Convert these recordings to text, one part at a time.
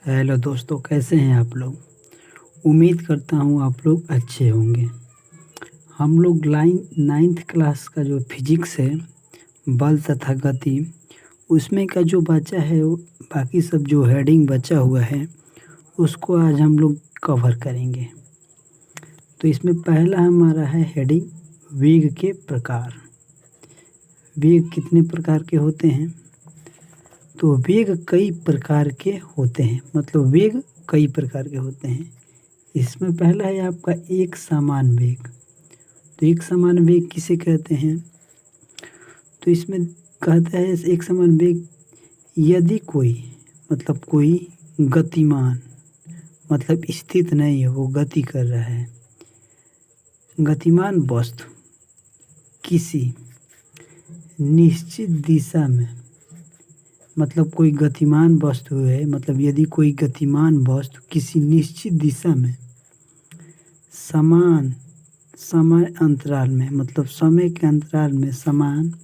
Hello दोस्तों, कैसे हैं आप लोग। उम्मीद करता हूँ आप लोग अच्छे होंगे। हम लोग लाइन 9th क्लास का जो फिजिक्स है, बल तथा गति, उसमें का जो बचा है बाकी सब जो हेडिंग बचा हुआ है उसको आज हम लोग कवर करेंगे। तो इसमें पहला हमारा है हेडिंग वेग के प्रकार। वेग कितने प्रकार के होते हैं? तो वेग कई प्रकार के होते हैं, मतलब वेग कई प्रकार के होते हैं। इसमें पहला है आपका एक समान वेग। तो एक समान वेग किसे कहते हैं? तो इसमें कहता है एक समान वेग यदि कोई कोई गतिमान मतलब स्थित नहीं है, वो गति कर रहा है। गतिमान वस्तु किसी निश्चित दिशा में, मतलब कोई गतिमान वस्तु है, मतलब यदि कोई गतिमान वस्तु किसी निश्चित दिशा में समान समय अंतराल में, मतलब समय के अंतराल में समान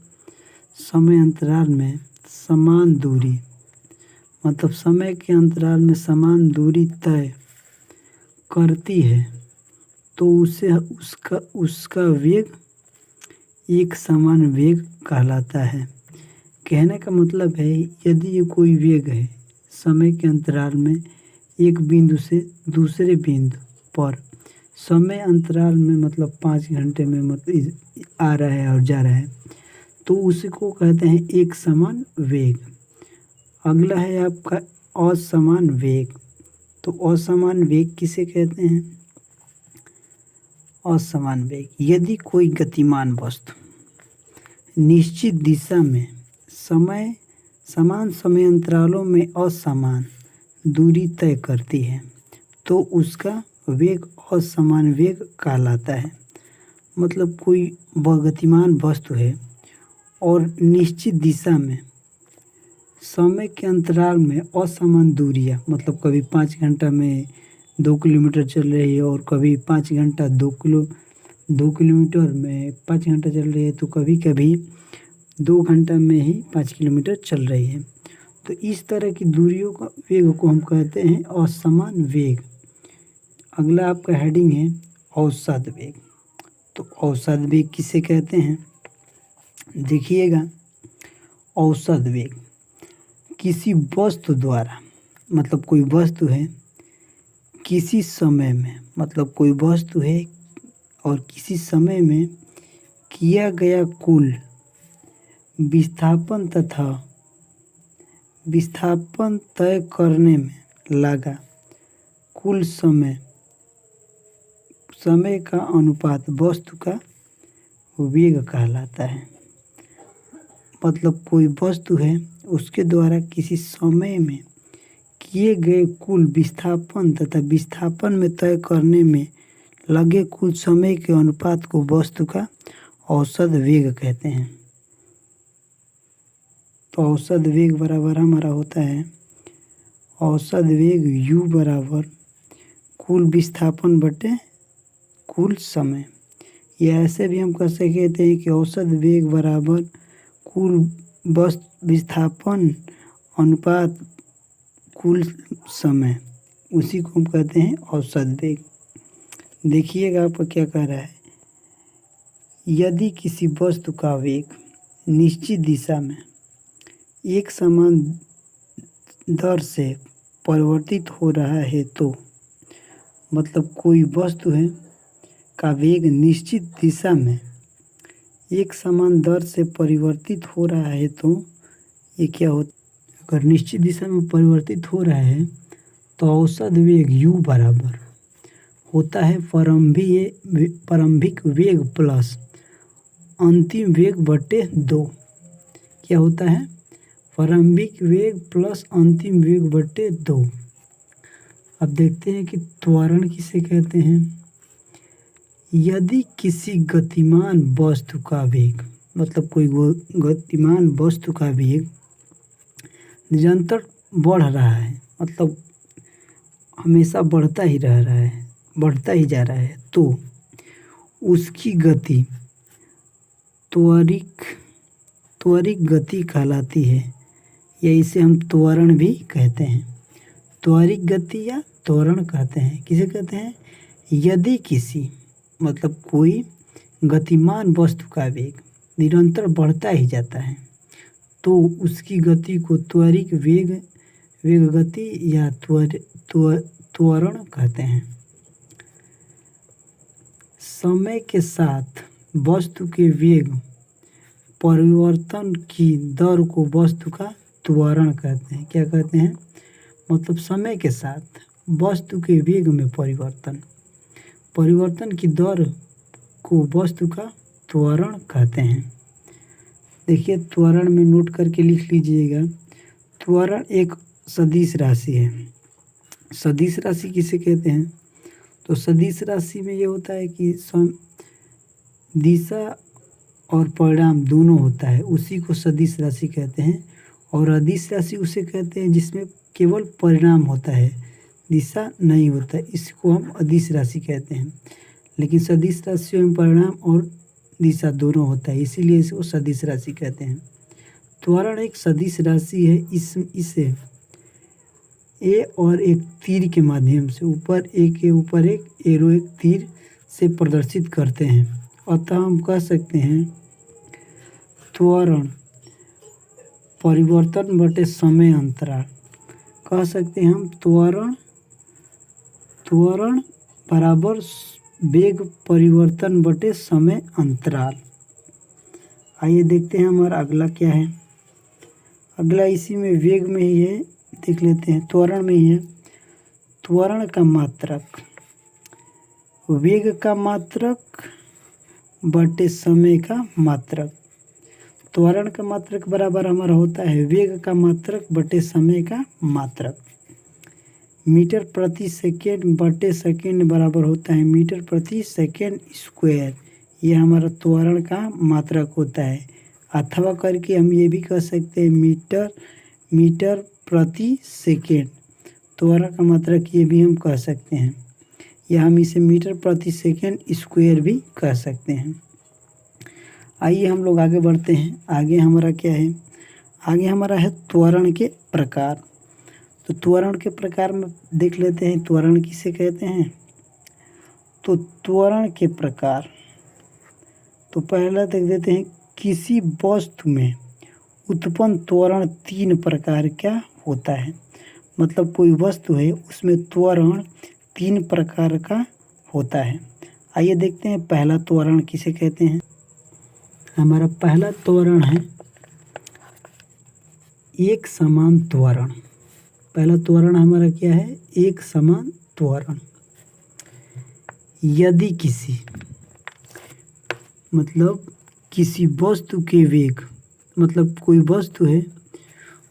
समय अंतराल में समान दूरी, मतलब समय के अंतराल में समान दूरी तय करती है, तो उसे उसका उसका वेग एक समान वेग कहलाता है। कहने का मतलब है, यदि ये कोई वेग है समय के अंतराल में एक बिंदु से दूसरे बिंदु पर समय अंतराल में, मतलब 5 घंटे में मतलब आ रहा है और जा रहा है, तो उसको कहते हैं एक समान वेग। अगला है आपका असमान वेग। तो असमान वेग किसे कहते हैं? असमान वेग यदि कोई गतिमान वस्तु निश्चित दिशा में समान समय अंतरालों में असमान दूरी तय करती है, तो उसका वेग असमान वेग कहलाता है। मतलब कोई गतिमान वस्तु है और निश्चित दिशा में समय के अंतराल में असमान दूरियाँ, मतलब कभी 5 घंटा में 2 किलोमीटर चल रही है और कभी 5 घंटा 2 किलोमीटर में 5 घंटा चल रही है, तो कभी कभी 2 घंटा में ही 5 किलोमीटर चल रही है। तो इस तरह की दूरियों का वेग को हम कहते हैं असमान वेग। अगला आपका हेडिंग है औसत वेग। तो औसत वेग किसे कहते हैं? देखिएगा, औसत वेग किसी वस्तु द्वारा, मतलब कोई वस्तु है किसी समय में, मतलब कोई वस्तु है और किसी समय में किया गया कुल विस्थापन तथा विस्थापन तय करने में लगा कुल समय का अनुपात वस्तु का वेग कहलाता है। मतलब कोई वस्तु है, उसके द्वारा किसी समय में किए गए कुल विस्थापन तथा विस्थापन में तय करने में लगे कुल समय के अनुपात को वस्तु का औसत वेग कहते हैं। तो औसत वेग बराबर हमारा होता है औसत वेग u बराबर कुल विस्थापन बटे कुल समय। या ऐसे भी हम कह सकते हैं कि औसत वेग बराबर कुल विस्थापन अनुपात कुल समय, उसी को हम कहते हैं औसत वेग। देखिएगा आपका क्या कह रहा है। यदि किसी वस्तु का वेग निश्चित दिशा में एक समान दर से परिवर्तित हो रहा है, तो मतलब कोई वस्तु है का वेग निश्चित दिशा में एक समान दर से परिवर्तित हो रहा है, तो ये क्या होता? अगर निश्चित दिशा में परिवर्तित हो रहा है तो औसत वेग u बराबर होता है प्रारंभिक वेग प्लस अंतिम वेग बटे 2। क्या होता है? प्रारंभिक वेग प्लस अंतिम वेग बटे 2। अब देखते हैं कि त्वरण किसे कहते हैं। यदि किसी गतिमान वस्तु का वेग, मतलब कोई गतिमान वस्तु का वेग निरंतर बढ़ रहा है, मतलब हमेशा बढ़ता ही रह रहा है, बढ़ता ही जा रहा है, तो उसकी गति त्वरित गति कहलाती है, या इसे हम त्वरण भी कहते हैं। त्वरित गति या त्वरण कहते हैं। किसे कहते हैं? यदि किसी मतलब कोई गतिमान वस्तु का वेग निरंतर बढ़ता ही जाता है तो उसकी गति को त्वरित वेग गति या त्वरण कहते हैं। समय के साथ वस्तु के वेग परिवर्तन की दर को वस्तु का त्वरण कहते हैं। क्या कहते हैं? मतलब समय के साथ वस्तु के वेग में परिवर्तन की दर को वस्तु का त्वरण कहते हैं। देखिए, त्वरण में नोट करके लिख लीजिएगा। त्वरण एक सदिश राशि है। सदिश राशि किसे कहते हैं? तो सदिश राशि में ये होता है कि दिशा और परिणाम दोनों होता है, उसी को सदिश राशि कहते हैं। और अदिश राशि उसे कहते हैं जिसमें केवल परिणाम होता है, दिशा नहीं होता, इसको हम अदिश राशि कहते हैं। लेकिन सदिश राशियों में परिणाम और दिशा दोनों होता है, इसीलिए इसको सदिश राशि कहते हैं। त्वरण एक सदिश राशि है। इसे ए और एक तीर के माध्यम से ऊपर एक एरो एक तीर से प्रदर्शित करते हैं। अतः हम कह सकते हैं त्वरण परिवर्तन बटे समय अंतराल। कह सकते हैं हम त्वरण बराबर वेग परिवर्तन बटे समय अंतराल। आइए देखते हैं हमारा अगला क्या है। अगला इसी में वेग में ही है, देख लेते हैं। त्वरण में ही है। त्वरण का मात्रक वेग का मात्रक बटे समय का मात्रक। त्वरण का मात्रक बराबर हमारा होता है वेग का मात्रक बटे समय का मात्रक। मीटर प्रति सेकेंड बटे सेकेंड बराबर होता है मीटर प्रति सेकेंड स्क्वायर। ये हमारा त्वरण का मात्रक होता है। अथवा करके हम ये भी कह सकते हैं मीटर प्रति सेकेंड। त्वरण का मात्रक ये भी हम कह सकते हैं, या हम इसे मीटर प्रति सेकेंड स्क्वायर भी कह सकते हैं। आइए हम लोग आगे बढ़ते हैं। आगे हमारा क्या है? आगे हमारा है त्वरण के प्रकार। तो त्वरण के प्रकार में देख लेते हैं त्वरण किसे कहते हैं। तो त्वरण के प्रकार, तो पहला देख देते हैं। किसी वस्तु में उत्पन्न त्वरण 3 प्रकार का होता है। मतलब कोई वस्तु है उसमें त्वरण 3 प्रकार का होता है। आइए देखते हैं पहला त्वरण किसे कहते हैं। हमारा पहला त्वरण है एक समान त्वरण। पहला त्वरण हमारा क्या है? एक समान त्वरण। यदि किसी वस्तु के वेग, मतलब कोई वस्तु है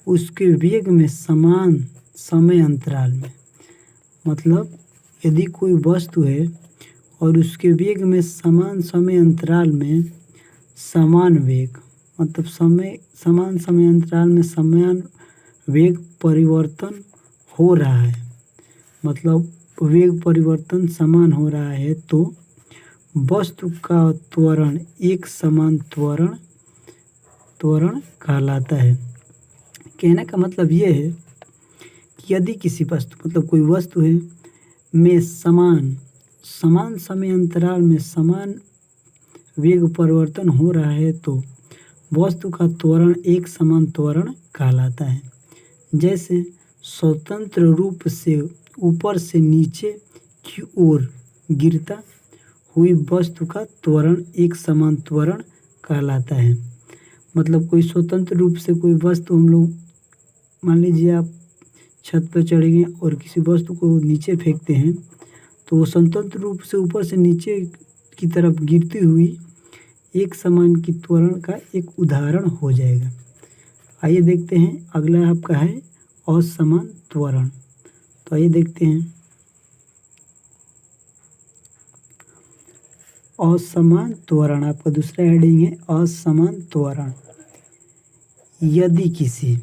उसके वेग में समान समय अंतराल में, मतलब यदि कोई वस्तु है और उसके वेग में समान समय अंतराल में समान वेग, मतलब समान समय अंतराल में समान वेग परिवर्तन हो रहा है, मतलब वेग परिवर्तन समान हो रहा है, तो वस्तु का त्वरण एक समान त्वरण कहलाता है। कहने का मतलब ये है कि यदि किसी वस्तु, मतलब कोई वस्तु है में समान समय अंतराल में समान वेग परिवर्तन हो रहा है तो वस्तु का त्वरण एक समान त्वरण कहलाता है। जैसे स्वतंत्र रूप से ऊपर से नीचे की ओर गिरता हुई वस्तु का त्वरण एक समान त्वरण कहलाता है। मतलब कोई स्वतंत्र रूप से कोई वस्तु, हम लोग मान लीजिए आप छत पर चढ़ेंगे और किसी वस्तु को नीचे फेंकते हैं तो वो स्वतंत्र रूप से ऊपर से नीचे की तरफ गिरती हुई एक समान की त्वरण का एक उदाहरण हो जाएगा। आइए देखते हैं अगला आपका है असमान त्वरण। तो आइए देखते हैं असमान त्वरण। आपका दूसरा हेडिंग है असमान त्वरण। यदि किसी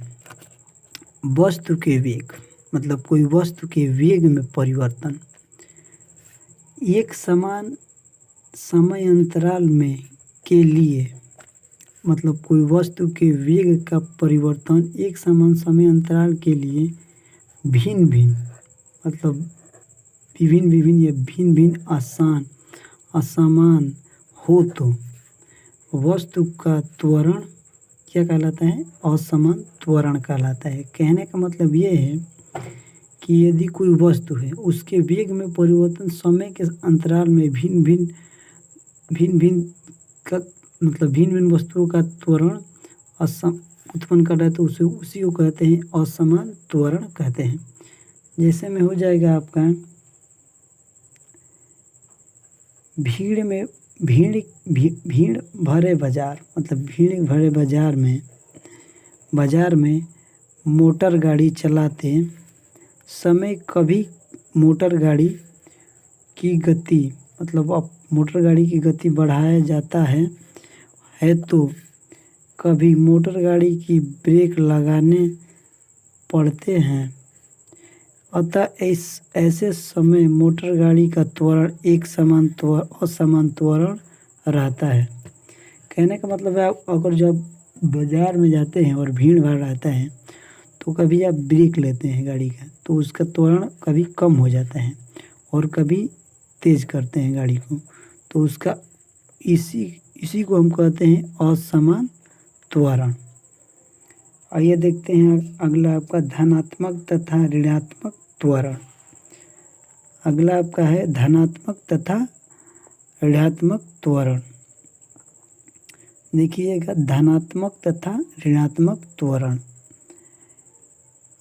वस्तु के वेग, मतलब कोई वस्तु के वेग में परिवर्तन एक समान समय अंतराल में के लिए, मतलब कोई वस्तु के वेग का परिवर्तन एक समान समय अंतराल के लिए भिन्न भिन्न मतलब विभिन्न विभिन्न या भिन्न भिन्न आसान असमान हो तो वस्तु का त्वरण क्या कहलाता है? असमान त्वरण कहलाता है। कहने का मतलब ये है कि यदि कोई वस्तु है उसके वेग में परिवर्तन समय के अंतराल में भिन्न भिन्न का मतलब भिन्न भिन्न वस्तुओं का त्वरण उत्पन्न कर रहा है तो उसी को कहते हैं असमान त्वरण कहते हैं। जैसे में हो जाएगा आपका भीड़ भरे बाजार मतलब भीड़ भरे बाजार में मोटर गाड़ी चलाते समय कभी मोटर गाड़ी की गति मतलब अब मोटर गाड़ी की गति बढ़ाया जाता है तो कभी मोटर गाड़ी की ब्रेक लगाने पड़ते हैं। अतः ऐसे समय मोटर गाड़ी का त्वरण एक समान असमान त्वरण रहता है। कहने का मतलब है अगर जब बाज़ार में जाते हैं और भीड़ भाड़ रहता है तो कभी आप ब्रेक लेते हैं गाड़ी का तो उसका त्वरण कभी कम हो जाता है और कभी तेज़ करते हैं गाड़ी को तो उसका इसी को हम कहते हैं असमान त्वरण। आइए देखते हैं अगला आपका धनात्मक तथा ऋणात्मक त्वरण। अगला आपका है धनात्मक तथा ऋणात्मक त्वरण। देखिएगा धनात्मक तथा ऋणात्मक त्वरण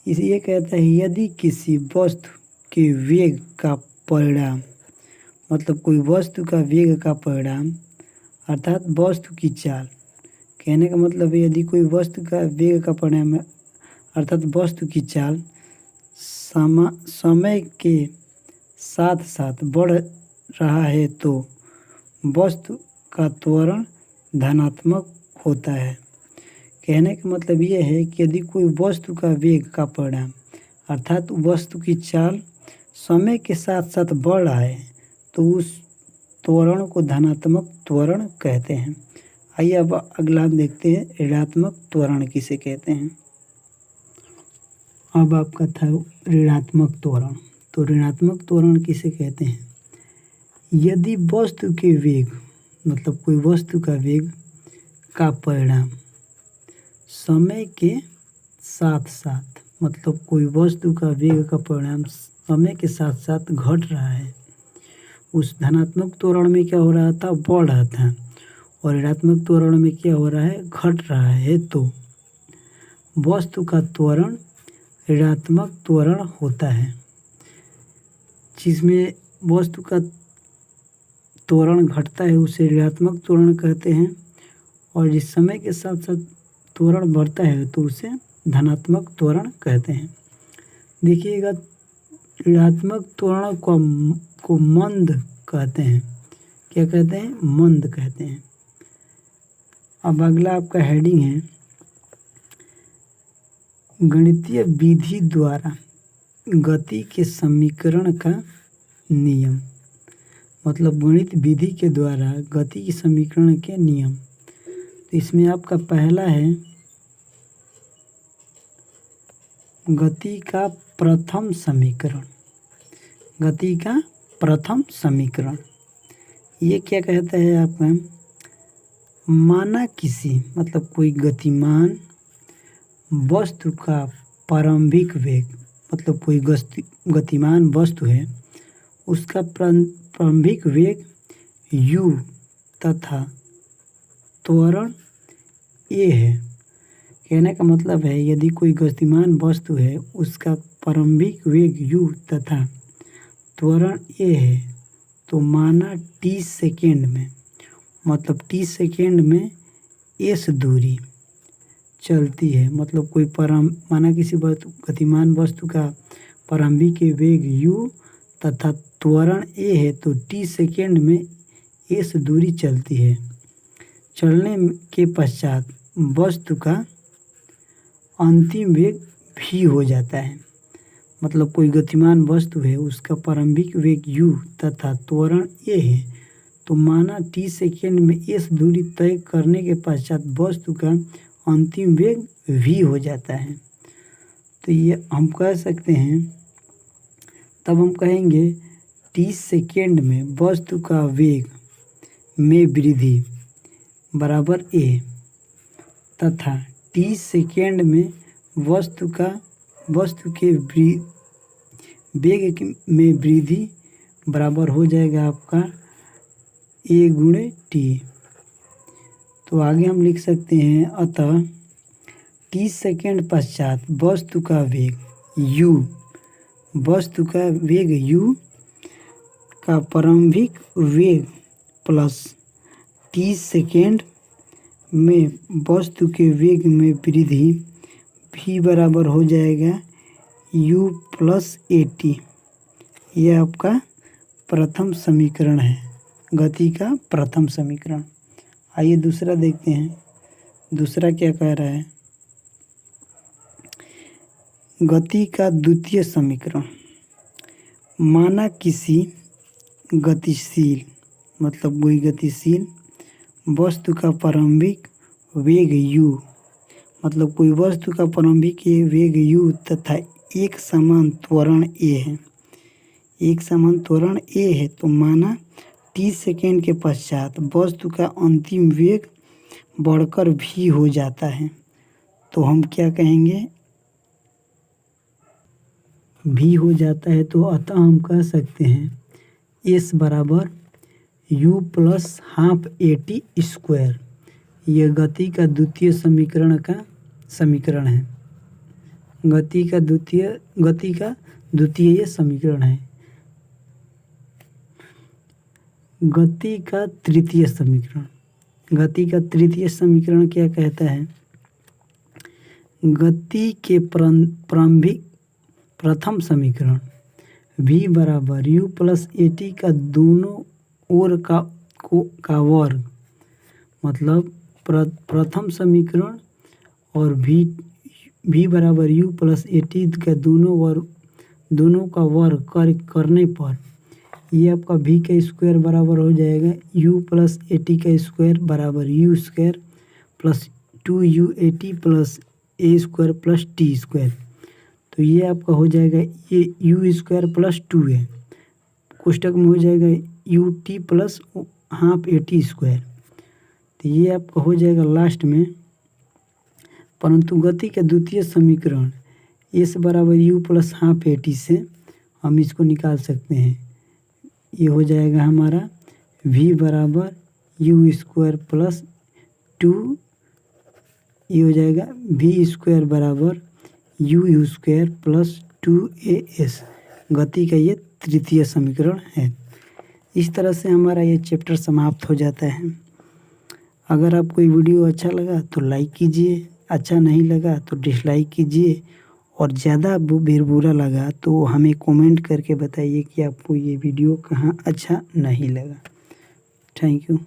ये कहता है यदि किसी वस्तु के वेग का परिणाम मतलब कोई वस्तु का वेग का परिणाम अर्थात वस्तु की चाल। कहने का मतलब है यदि कोई वस्तु का वेग का परिणाम अर्थात वस्तु की चाल समय के साथ साथ बढ़ रहा है तो वस्तु का त्वरण धनात्मक होता है। कहने का मतलब ये है कि यदि कोई वस्तु का वेग का परिणाम अर्थात वस्तु की चाल समय के साथ साथ बढ़ रहा है तो उस त्वरण को धनात्मक त्वरण कहते हैं। आइए अब अगला देखते हैं ऋणात्मक त्वरण किसे कहते हैं। अब आपका था ऋणात्मक त्वरण। तो ऋणात्मक त्वरण किसे कहते हैं? यदि वस्तु के वेग मतलब कोई वस्तु का वेग का परिणाम समय के साथ साथ मतलब कोई वस्तु का वेग का परिणाम समय के साथ साथ घट रहा है उस धनात्मक त्वरण में क्या हो रहा था? बढ़ रहा था और ऋणात्मक त्वरण में क्या हो रहा है? घट रहा है तो वस्तु का त्वरण ऋणात्मक त्वरण होता है। जिसमें वस्तु का त्वरण घटता है उसे ऋणात्मक त्वरण कहते हैं और जिस समय के साथ साथ त्वरण बढ़ता है तो उसे धनात्मक त्वरण कहते हैं। देखिएगा ऋणात्मक त्वरण को मंद कहते हैं। क्या कहते हैं? मंद कहते हैं। अब अगला आपका हेडिंग है गणितीय विधि द्वारा गति के समीकरण का नियम मतलब गणित विधि के द्वारा गति के समीकरण के नियम। तो इसमें आपका पहला है गति का प्रथम समीकरण। गति का प्रथम समीकरण ये क्या कहता है आपका? माना किसी मतलब कोई गतिमान वस्तु का प्रारंभिक वेग मतलब कोई गतिमान वस्तु है उसका प्रारंभिक वेग u तथा त्वरण a है। कहने का मतलब है यदि कोई गतिमान वस्तु है उसका प्रारंभिक वेग u तथा त्वरण a है तो माना t सेकेंड में मतलब t सेकेंड में s दूरी चलती है मतलब कोई माना किसी गतिमान वस्तु का प्रारंभिक वेग u तथा त्वरण a है तो t सेकेंड में s दूरी चलती है। चलने के पश्चात वस्तु का अंतिम वेग v हो जाता है मतलब कोई गतिमान वस्तु है उसका प्रारंभिक वेग u तथा त्वरण a है तो माना t सेकेंड में s दूरी तय करने के पश्चात वस्तु का अंतिम वेग v हो जाता है। तो ये हम कह सकते हैं, तब हम कहेंगे 30 सेकेंड में वस्तु का वेग में वृद्धि बराबर a तथा 30 सेकेंड में वस्तु के वेग में वृद्धि बराबर हो जाएगा आपका a गुणे t। तो आगे हम लिख सकते हैं, अतः 30 सेकेंड पश्चात वस्तु का वेग u का प्रारंभिक वेग प्लस 30 सेकेंड में वस्तु के वेग में वृद्धि v बराबर हो जाएगा u प्लस at। यह आपका प्रथम समीकरण है, गति का प्रथम समीकरण। आइए दूसरा देखते हैं, दूसरा क्या कह रहा है। गति का द्वितीय समीकरण, माना किसी गतिशील मतलब कोई गतिशील वस्तु का प्रारंभिक वेग u मतलब कोई वस्तु का प्रारंभिक वेग u तथा एक समान त्वरण a है, तो माना 30 सेकेंड के पश्चात वस्तु का अंतिम वेग बढ़कर v हो जाता है, तो हम क्या कहेंगे, v हो जाता है। तो अतः हम कह सकते हैं s बराबर u plus half at square. यह गति का द्वितीय समीकरण का समीकरण है, गति का द्वितीय समीकरण है। गति का तृतीय समीकरण क्या कहता है, गति के प्रारंभिक प्रथम समीकरण v बराबर u प्लस at का दोनों ओर का वर्ग, मतलब प्रथम समीकरण और v बराबर u प्लस at का दोनों का वर्ग करने पर ये आपका v का स्क्वायर बराबर हो जाएगा u प्लस at का स्क्वायर बराबर u square plus 2uat plus a square plus t square. तो ये आपका हो जाएगा, ये u स्क्वायर प्लस 2a कोष्टक में हो जाएगा ut plus half at square. तो ये आपका हो जाएगा लास्ट में, परंतु गति का द्वितीय समीकरण s बराबर u प्लस हाफ at से हम इसको निकाल सकते हैं। ये हो जाएगा हमारा v बराबर u स्क्वायर प्लस 2, ये हो जाएगा v स्क्वायर बराबर u स्क्वायर प्लस 2as। गति का ये तृतीय समीकरण है। इस तरह से हमारा ये चैप्टर समाप्त हो जाता है। अगर आपको ये वीडियो अच्छा लगा तो लाइक कीजिए, अच्छा नहीं लगा तो डिसलाइक कीजिए, और ज़्यादा बुरा लगा तो हमें कमेंट करके बताइए कि आपको ये वीडियो कहाँ अच्छा नहीं लगा। Thank you.